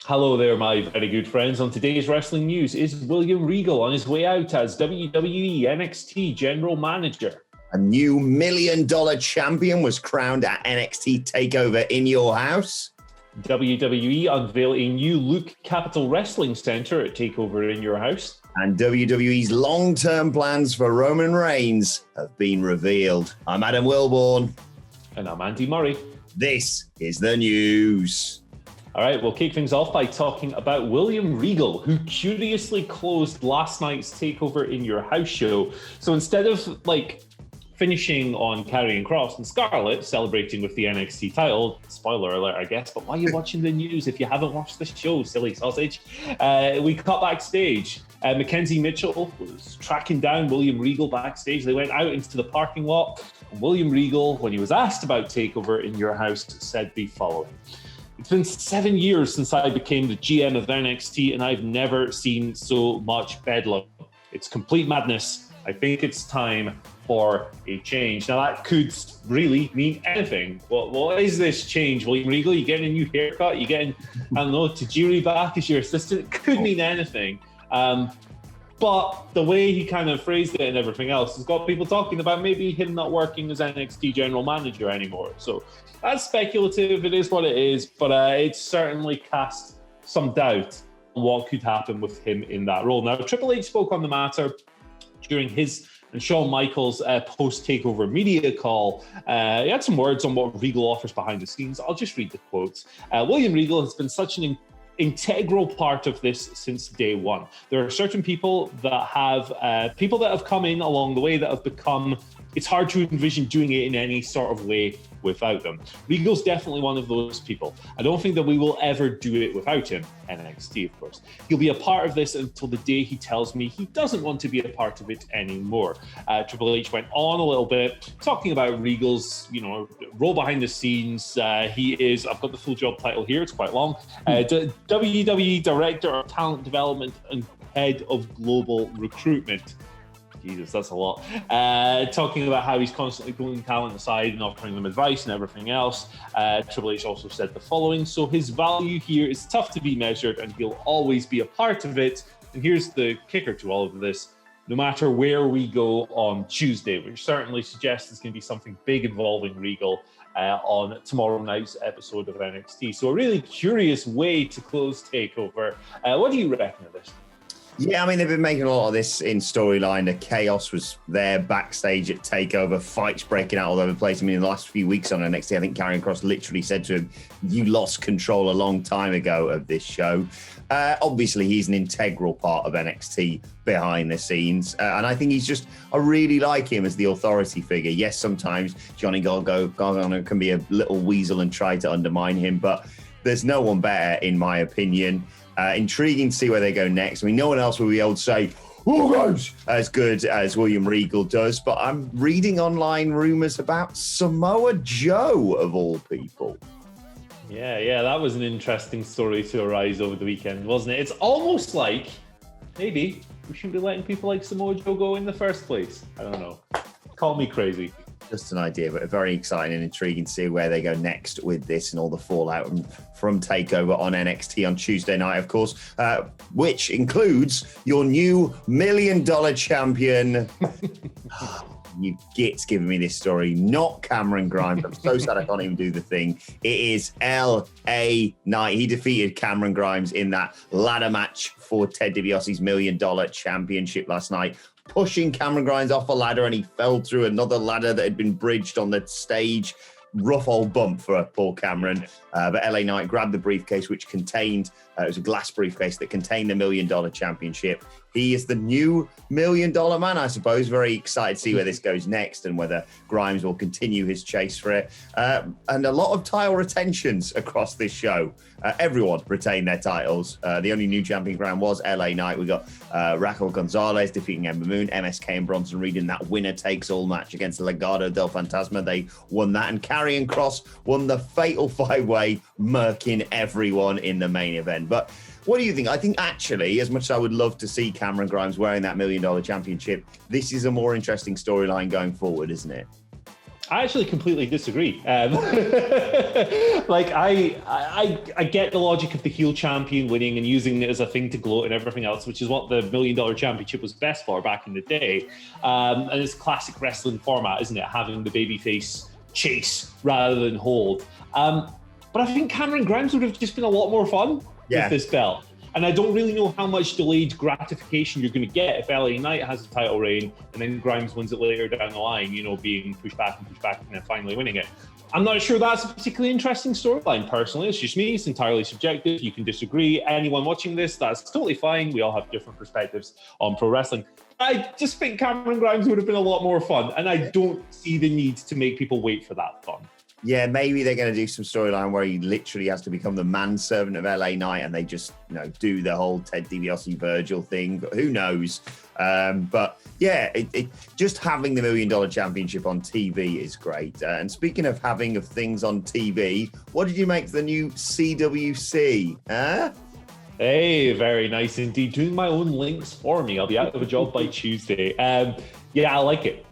Hello there, my very good friends. On today's wrestling news is William Regal on his way out as WWE NXT General Manager. A new $1 million champion was crowned at NXT TakeOver in your house. WWE unveil a new Luke Capital Wrestling Center at TakeOver in your house. And WWE's long-term plans for Roman Reigns have been revealed. I'm Adam Wilborn. And I'm Andy Murray. This is the news. All right, we'll kick things off by talking about William Regal, who curiously closed last night's TakeOver in your house show. So instead of finishing on Karrion Kross and Scarlett, celebrating with the NXT title, spoiler alert, I guess, but why are you watching the news if you haven't watched the show, silly sausage? We cut backstage. Mackenzie Mitchell was tracking down William Regal backstage. They went out into the parking lot. And William Regal, when he was asked about TakeOver in your house, said the following. It's been 7 years since I became the GM of NXT, and I've never seen so much bedlam. It's complete madness. I think it's time for a change. Now, that could really mean anything. What is this change, William Regal? You getting a new haircut? You getting, I don't know, Tajiri back as your assistant? It could mean anything. But the way he kind of phrased it and everything else has got people talking about maybe him not working as NXT general manager anymore. So that's speculative. It is what it is, but it certainly cast some doubt on what could happen with him in that role. Now, Triple H spoke on the matter during his and Shawn Michaels' post-TakeOver media call. He had some words on what Regal offers behind the scenes. I'll just read the quotes. William Regal has been such an integral part of this since day one. There are certain people that have come in along the way that have become, it's hard to envision doing it in any sort of way without them. Regal's definitely one of those people. I don't think that we will ever do it without him. NXT, of course. He'll be a part of this until the day he tells me he doesn't want to be a part of it anymore. Triple H went on a little bit, talking about Regal's, role behind the scenes. He is, I've got the full job title here, it's quite long, WWE Director of Talent Development and Head of Global Recruitment. Jesus, that's a lot. Talking about how he's constantly pulling talent aside and offering them advice and everything else. Triple H also said the following. So his value here is tough to be measured and he'll always be a part of it. And here's the kicker to all of this. No matter where we go on Tuesday, which certainly suggests there's going to be something big involving Regal on tomorrow night's episode of NXT. So a really curious way to close TakeOver. What do you reckon of this? Yeah, I mean, they've been making a lot of this in storyline. The chaos was there backstage at TakeOver, fights breaking out all over the place. I mean, in the last few weeks on NXT, I think Karrion Kross literally said to him, you lost control a long time ago of this show. Obviously, he's an integral part of NXT behind the scenes. And I think I really like him as the authority figure. Yes, sometimes Johnny Gargano can be a little weasel and try to undermine him, but there's no one better, in my opinion. Intriguing to see where they go next. I mean, no one else will be able to say, oh, goes as good as William Regal does, but I'm reading online rumors about Samoa Joe, of all people. Yeah, that was an interesting story to arise over the weekend, wasn't it? It's almost like maybe we shouldn't be letting people like Samoa Joe go in the first place. I don't know. Call me crazy. Just an idea, but very exciting and intriguing to see where they go next with this and all the fallout from TakeOver on NXT on Tuesday night, of course, which includes your new $1 million champion. You gits giving me this story, not Cameron Grimes. I'm so sad I can't even do the thing. It is LA Knight. He defeated Cameron Grimes in that ladder match for Ted DiBiase's $1 million championship last night, pushing Cameron Grimes off a ladder, and he fell through another ladder that had been bridged on the stage. Rough old bump for poor Cameron. But LA Knight grabbed the briefcase, which contained, it was a glass briefcase that contained the $1 million championship. He is the new $1 million man, I suppose. Very excited to see where this goes next and whether Grimes will continue his chase for it. And a lot of title retentions across this show. Everyone retained their titles. The only new champion crown was LA Knight. We got Raquel Gonzalez defeating Ember Moon, MSK and Bronson Reed in that winner-takes-all match against Legado del Fantasma. They won that, and Karrion Kross won the fatal five-way, murking everyone in the main event. But what do you think? I think actually, as much as I would love to see Cameron Grimes wearing that $1 million championship, this is a more interesting storyline going forward, isn't it? I actually completely disagree. Like I get the logic of the heel champion winning and using it as a thing to gloat and everything else, which is what the $1 Million Championship was best for back in the day. And it's classic wrestling format, isn't it? Having the babyface chase rather than hold. But I think Cameron Grimes would have just been a lot more fun with this belt. And I don't really know how much delayed gratification you're going to get if LA Knight has a title reign and then Grimes wins it later down the line, being pushed back and then finally winning it. I'm not sure that's a particularly interesting storyline, personally. It's just me. It's entirely subjective. You can disagree. Anyone watching this, that's totally fine. We all have different perspectives on pro wrestling. I just think Cameron Grimes would have been a lot more fun, and I don't see the need to make people wait for that fun. Yeah, maybe they're going to do some storyline where he literally has to become the manservant of LA Knight and they just, do the whole Ted DiBiase Virgil thing. But who knows? But yeah, just having the $1 Million Championship on TV is great. And speaking of having things on TV, what did you make of the new CWC? Huh? Hey, very nice indeed. Doing my own links for me. I'll be out of a job by Tuesday. Yeah, I like it.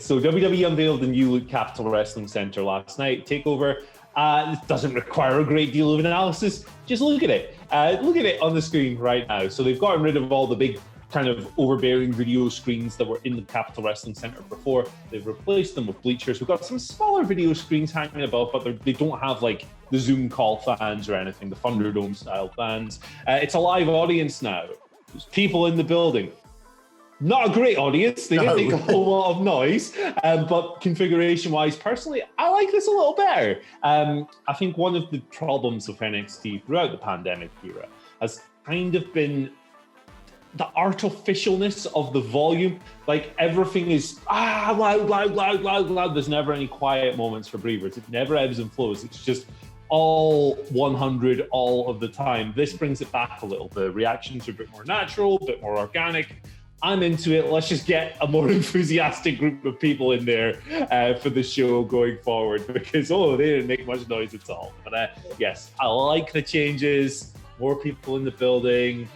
So WWE unveiled the new Capital Wrestling Center last night. TakeOver. It doesn't require a great deal of analysis. Just look at it. Look at it on the screen right now. So they've gotten rid of all the big kind of overbearing video screens that were in the Capital Wrestling Center before. They've replaced them with bleachers. We've got some smaller video screens hanging above, but they don't have like the Zoom call fans or anything, the Thunderdome style fans. It's a live audience now. There's people in the building. Not a great audience. They didn't make a whole lot of noise, but configuration-wise, personally, I like this a little better. I think one of the problems of NXT throughout the pandemic era has kind of been the artificialness of the volume. Like everything is loud. There's never any quiet moments for breathers. It never ebbs and flows. It's just all 100 all of the time. This brings it back a little. The reactions are a bit more natural, a bit more organic. I'm into it. Let's just get a more enthusiastic group of people in there for the show going forward because, they didn't make much noise at all. But yes, I like the changes. More people in the building.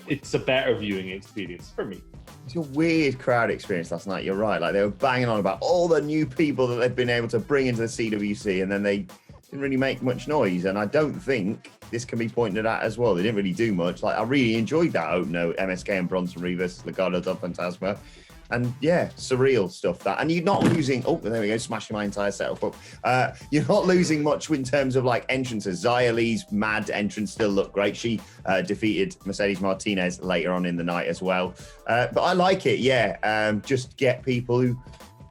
It's a better viewing experience for me. It's a weird crowd experience last night. You're right. Like they were banging on about all the new people that they've been able to bring into the CWC, and then they didn't really make much noise. And I don't think this can be pointed at as well. They didn't really do much. Like I really enjoyed that opener, MSK and Bronson Reed versus Legado del Fantasma. And yeah, surreal stuff that. And you're not losing, there we go, smashing my entire setup up. You're not losing much in terms of like entrances. Xia Li's mad entrance still looked great. She defeated Mercedes Martinez later on in the night as well. But I like it, yeah. Just get people who,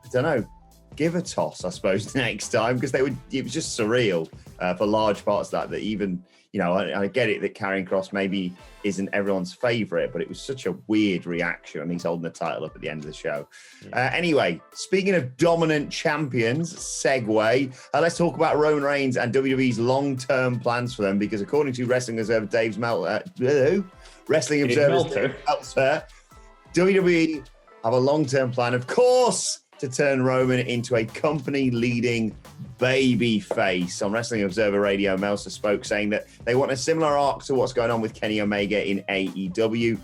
I don't know, give a toss, I suppose, next time, because it was just surreal for large parts of that even, I get it that Karrion Kross maybe isn't everyone's favourite, but it was such a weird reaction, and he's holding the title up at the end of the show. Anyway, speaking of dominant champions, segue, let's talk about Roman Reigns and WWE's long-term plans for them, because according to Wrestling Observer Dave Meltzer, WWE have a long-term plan, of course, to turn Roman into a company-leading baby face. On Wrestling Observer Radio, Meltzer spoke saying that they want a similar arc to what's going on with Kenny Omega in AEW.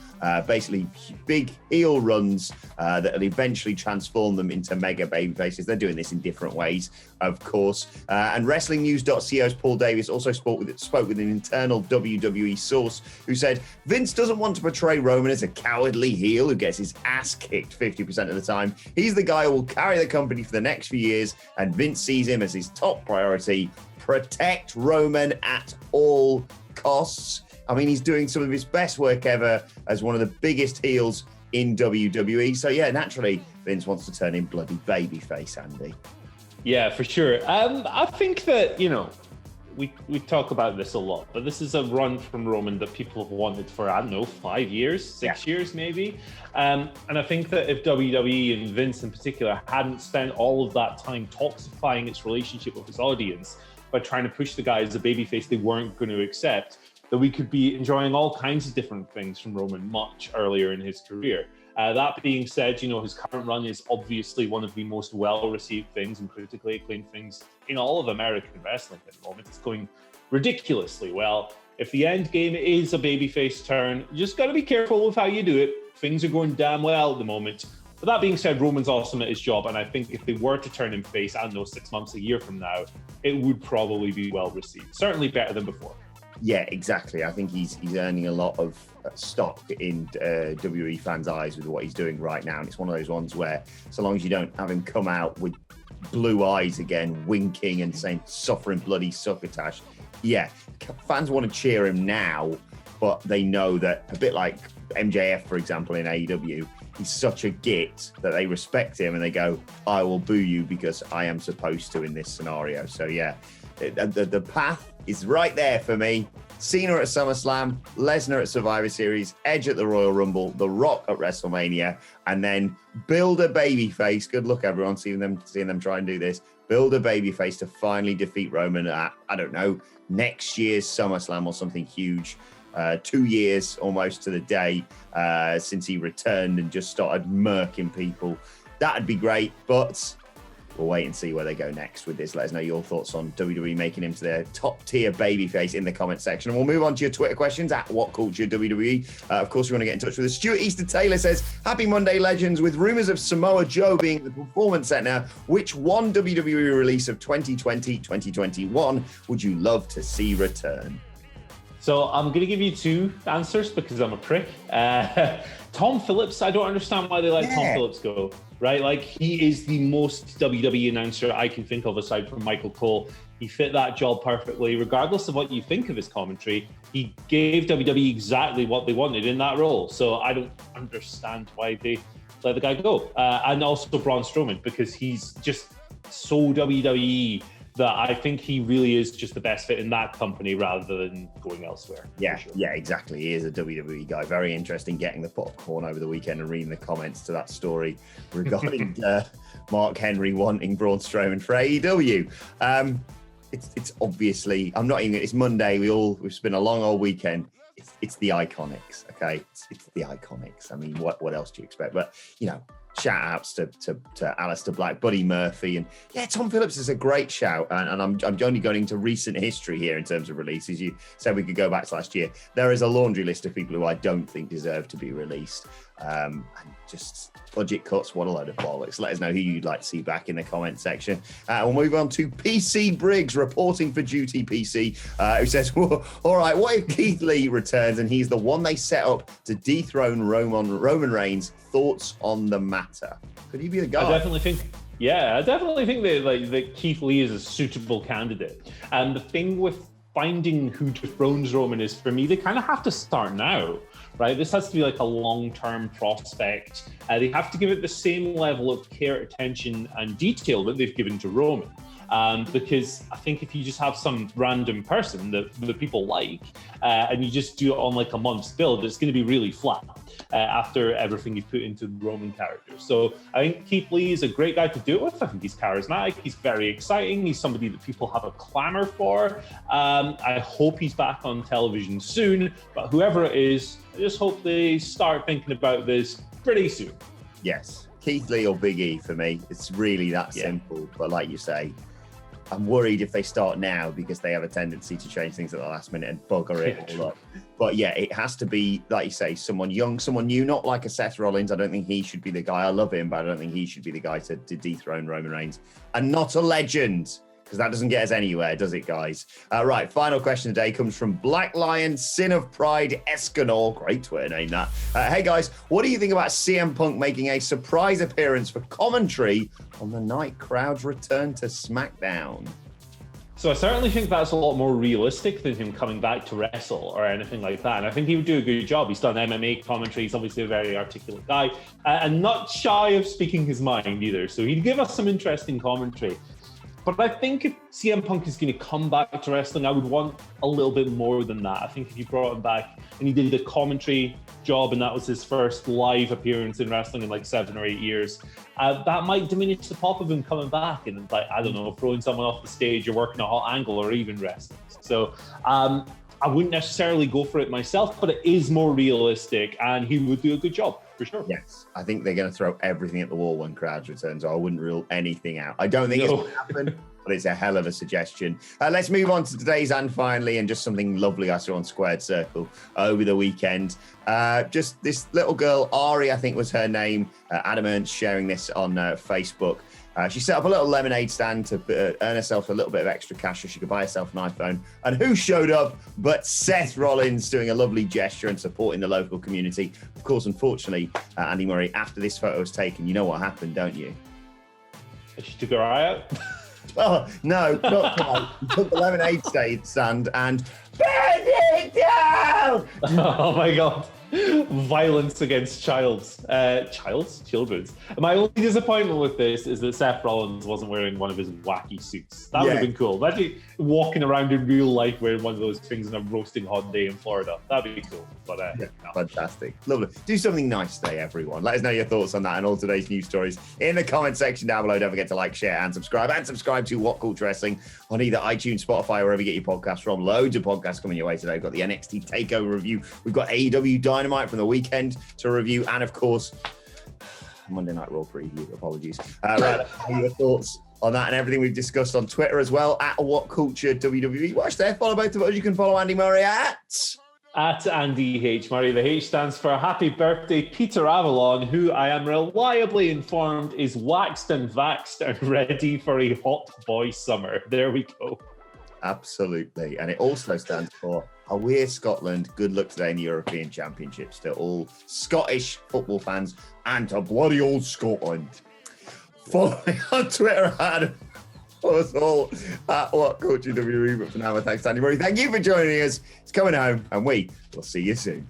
Basically, big heel runs that'll eventually transform them into mega baby faces. They're doing this in different ways, of course. And WrestlingNews.co's Paul Davis also spoke with an internal WWE source who said Vince doesn't want to portray Roman as a cowardly heel who gets his ass kicked 50% of the time. He's the guy who will carry the company for the next few years, and Vince sees him as his top priority. Protect Roman at all costs. I mean, he's doing some of his best work ever as one of the biggest heels in WWE. So yeah, naturally, Vince wants to turn him bloody babyface, Andy. Yeah, for sure. I think that, we talk about this a lot, but this is a run from Roman that people have wanted for, 5 years, 6 years maybe. And I think that if WWE and Vince in particular hadn't spent all of that time toxifying its relationship with its audience by trying to push the guy as a babyface they weren't going to accept, that we could be enjoying all kinds of different things from Roman much earlier in his career. That being said, his current run is obviously one of the most well-received things and critically acclaimed things in all of American wrestling at the moment. It's going ridiculously well. If the end game is a babyface turn, you just got to be careful with how you do it. Things are going damn well at the moment. But that being said, Roman's awesome at his job, and I think if they were to turn him face, I don't know, 6 months, a year from now, it would probably be well received. Certainly better than before. Yeah, exactly. I think he's earning a lot of stock in WWE fans' eyes with what he's doing right now. And it's one of those ones where, so long as you don't have him come out with blue eyes again, winking and saying suffering bloody succotash, yeah, fans want to cheer him now, but they know that, a bit like MJF, for example, in AEW, he's such a git that they respect him and they go, I will boo you because I am supposed to in this scenario. So yeah, the path is right there for me. Cena at SummerSlam, Lesnar at Survivor Series, Edge at the Royal Rumble, The Rock at WrestleMania, and then build a babyface. Good luck, everyone, seeing them try and do this. Build a babyface to finally defeat Roman at, I don't know, next year's SummerSlam or something huge. 2 years almost to the day since he returned and just started murking people. That'd be great, but we'll wait and see where they go next with this. Let us know your thoughts on WWE making him to their top tier babyface in the comment section. And we'll move on to your Twitter questions at WhatCulture WWE. Of course, we want to get in touch with us. Stuart Easter Taylor says, Happy Monday, legends. With rumors of Samoa Joe being the performance center, which one WWE release of 2020-2021 would you love to see return? So I'm going to give you two answers because I'm a prick. Tom Phillips, I don't understand why they let Tom Phillips go, right? Like, he is the most WWE announcer I can think of aside from Michael Cole. He fit that job perfectly, regardless of what you think of his commentary. He gave WWE exactly what they wanted in that role. So I don't understand why they let the guy go. And also Braun Strowman, because he's just so WWE that I think he really is just the best fit in that company rather than going elsewhere. Yeah, yeah, exactly. He is a WWE guy. Very interesting getting the popcorn over the weekend and reading the comments to that story regarding Mark Henry wanting Braun Strowman for AEW. It's obviously, it's Monday. We've spent a long old weekend. It's the Iconics, okay? It's the Iconics. I mean, what else do you expect? But, shout outs to Aleister Black, Buddy Murphy, and yeah, Tom Phillips is a great shout. And I'm only going into recent history here in terms of releases. You said we could go back to last year. There is a laundry list of people who I don't think deserve to be released. And just budget cuts, what a load of bollocks. Let us know who you'd like to see back in the comment section. We'll move on to PC Briggs, reporting for duty, PC, who says, well, all right, what if Keith Lee returns and he's the one they set up to dethrone Roman Reigns? Thoughts on the matter? Could he be the guy? I definitely think that Keith Lee is a suitable candidate. And the thing with finding who dethrones Roman is, for me, they kind of have to start now, right? This has to be like a long-term prospect. They have to give it the same level of care, attention, and detail that they've given to Roman. Because I think if you just have some random person that people like, and you just do it on like a month's build, it's going to be really flat after everything you've put into the Roman character. So I think Keith Lee is a great guy to do it with. I think he's charismatic. He's very exciting. He's somebody that people have a clamor for. I hope he's back on television soon, but whoever it is, I just hope they start thinking about this pretty soon. Yes, Keith Lee or Big E for me. It's really that simple. But like you say, I'm worried if they start now because they have a tendency to change things at the last minute and bugger it all up. But yeah, it has to be, like you say, someone young, someone new, not like a Seth Rollins. I don't think he should be the guy. I love him, but I don't think he should be the guy to dethrone Roman Reigns. And not a legend, because that doesn't get us anywhere, does it, guys? Right, final question today comes from Black Lion, Sin of Pride, Escanor. Great Twitter name, that. Hey, guys, what do you think about CM Punk making a surprise appearance for commentary on the night crowds return to SmackDown? So I certainly think that's a lot more realistic than him coming back to wrestle or anything like that. And I think he would do a good job. He's done MMA commentary. He's obviously a very articulate guy and not shy of speaking his mind either. So he'd give us some interesting commentary. But I think if CM Punk is going to come back to wrestling, I would want a little bit more than that. I think if you brought him back and he did the commentary job and that was his first live appearance in wrestling in like 7 or 8 years, that might diminish the pop of him coming back and, like, I don't know, throwing someone off the stage or working a hot angle or even wrestling. So I wouldn't necessarily go for it myself, but it is more realistic and he would do a good job. For sure. Yes, I think they're going to throw everything at the wall when crowds return, so I wouldn't rule anything out. I don't think it's going to happen, but it's a hell of a suggestion. Let's move on to today's and finally, and just something lovely I saw on Squared Circle over the weekend. Just this little girl, Ari, I think was her name. Adam Ernst sharing this on Facebook. She set up a little lemonade stand to earn herself a little bit of extra cash so she could buy herself an iPhone. And who showed up but Seth Rollins, doing a lovely gesture and supporting the local community. Of course, unfortunately, Andy Murray, after this photo was taken, you know what happened, don't you? She took her eye out. Oh, no, not quite. He took the lemonade stand and burned it down! Oh my God. Violence against children. My only disappointment with this is that Seth Rollins wasn't wearing one of his wacky suits. That would have been cool. Imagine walking around in real life wearing one of those things on a roasting hot day in Florida. That'd be cool. But no. Fantastic. Lovely. Do something nice today, everyone. Let us know your thoughts on that and all today's news stories in the comment section down below. Don't forget to like, share, and subscribe. And subscribe to What Culture Wrestling on either iTunes, Spotify, wherever you get your podcasts from. Loads of podcasts coming your way today. We've got the NXT TakeOver review. We've got AEW Dynamite from the weekend to review. And of course, Monday Night Raw preview. Apologies. Right, your thoughts on that and everything we've discussed on Twitter as well, at WhatCulture WWE. Watch there. Follow both of us. You can follow Andy Murray at Andy H. Murray. The H stands for Happy Birthday, Peter Avalon, who I am reliably informed is waxed and vaxxed and ready for a hot boy summer. There we go. Absolutely. And it also stands for Away Scotland. Good luck today in the European Championships to all Scottish football fans and to bloody old Scotland. Follow me on Twitter and follow us all at WhatCulture WWE. But for now, thanks to Andy Murray. Thank you for joining us. It's coming home, and we will see you soon.